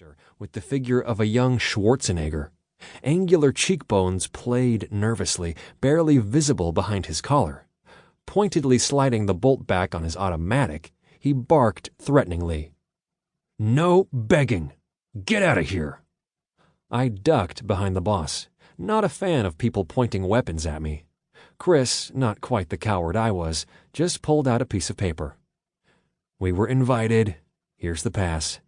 laughter with the figure of a young Schwarzenegger. Angular cheekbones played nervously, barely visible behind his collar. Pointedly sliding the bolt back on his automatic, he barked threateningly. "No begging! Get out of here!" I ducked behind the boss, not a fan of people pointing weapons at me. Chris, not quite the coward I was, just pulled out a piece of paper. "We were invited. Here's the pass."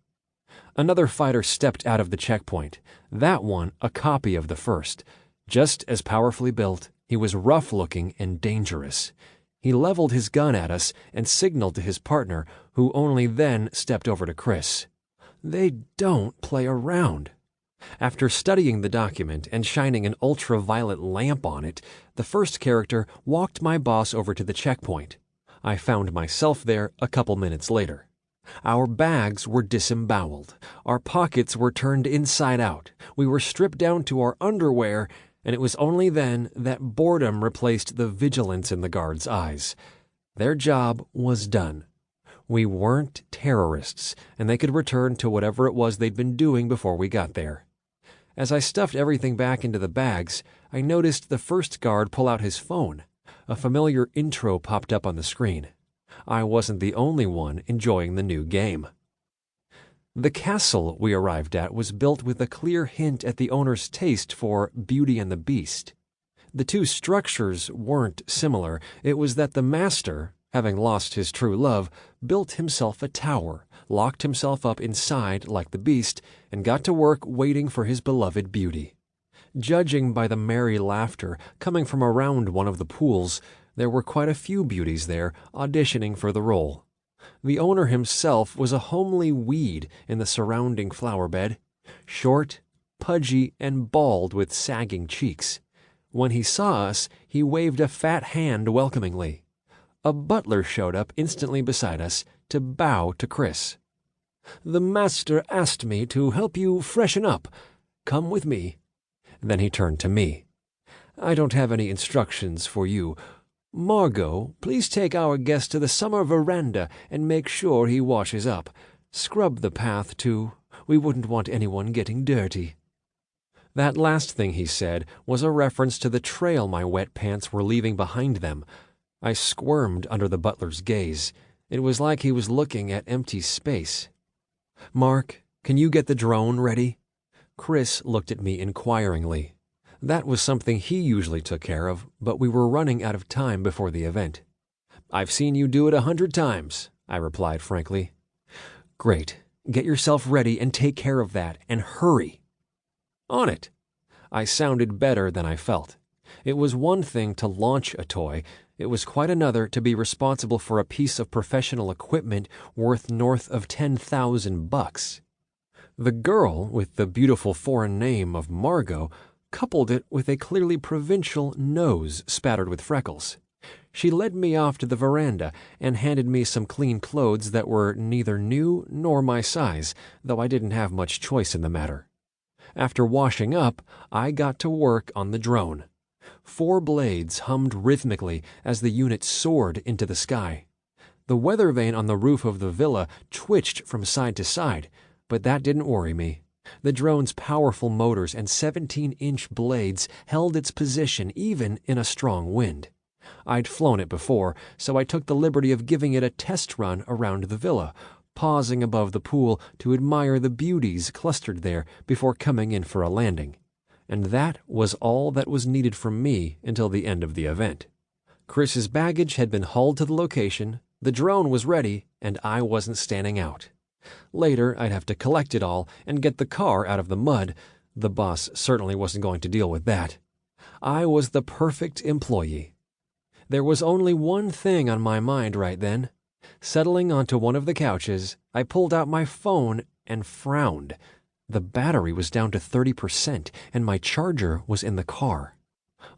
Another fighter stepped out of the checkpoint, that one a copy of the first. Just as powerfully built, he was rough-looking and dangerous. He leveled his gun at us and signaled to his partner, who only then stepped over to Chris. They don't play around. After studying the document and shining an ultraviolet lamp on it, the first character walked my boss over to the checkpoint. I found myself there a couple minutes later. Our bags were disemboweled. Our pockets were turned inside out. We were stripped down to our underwear, and it was only then that boredom replaced the vigilance in the guards' eyes. Their job was done. We weren't terrorists, and they could return to whatever it was they'd been doing before we got there. As I stuffed everything back into the bags, I noticed the first guard pull out his phone. A familiar intro popped up on the screen. I wasn't the only one enjoying the new game. The castle we arrived at was built with a clear hint at the owner's taste for Beauty and the Beast. The two structures weren't similar. It was that the master, having lost his true love, built himself a tower, locked himself up inside like the beast, and got to work waiting for his beloved beauty. Judging by the merry laughter coming from around one of the pools, there were quite a few beauties there auditioning for the role. The owner himself was a homely weed in the surrounding flower bed, short, pudgy, and bald with sagging cheeks. When he saw us, he waved a fat hand welcomingly. A butler showed up instantly beside us to bow to Chris. "The master asked me to help you freshen up. Come with me." Then he turned to me. "I don't have any instructions for you. Margot, please take our guest to the summer veranda and make sure he washes up. Scrub the path, too. We wouldn't want anyone getting dirty." That last thing he said was a reference to the trail my wet pants were leaving behind them. I squirmed under the butler's gaze. It was like he was looking at empty space. "Mark, can you get the drone ready?" Chris looked at me inquiringly. That was something he usually took care of, but we were running out of time before the event. "I've seen you do it 100 times, I replied frankly. "Great. Get yourself ready and take care of that, and hurry." "On it." I sounded better than I felt. It was one thing to launch a toy. It was quite another to be responsible for a piece of professional equipment worth north of $10,000. The girl with the beautiful foreign name of Margot coupled it with a clearly provincial nose spattered with freckles. She led me off to the veranda and handed me some clean clothes that were neither new nor my size, though I didn't have much choice in the matter. After washing up, I got to work on the drone. 4 blades hummed rhythmically as the unit soared into the sky. The weather vane on the roof of the villa twitched from side to side, but that didn't worry me. The drone's powerful motors and 17-inch blades held its position even in a strong wind. I'd flown it before, so I took the liberty of giving it a test run around the villa, pausing above the pool to admire the beauties clustered there before coming in for a landing. And that was all that was needed from me until the end of the event. Chris's baggage had been hauled to the location, the drone was ready, and I wasn't standing out. Later, I'd have to collect it all and get the car out of the mud. The boss certainly wasn't going to deal with that. I was the perfect employee. There was only one thing on my mind right then. Settling onto one of the couches, I pulled out my phone and frowned. The battery was down to 30%, and my charger was in the car.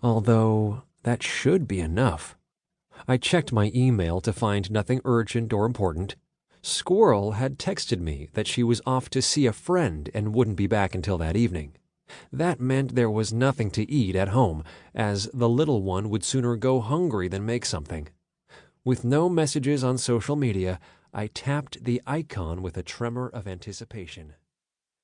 Although, that should be enough. I checked my email to find nothing urgent or important. Squirrel had texted me that she was off to see a friend and wouldn't be back until that evening. That meant there was nothing to eat at home, as the little one would sooner go hungry than make something. With no messages on social media, I tapped the icon with a tremor of anticipation.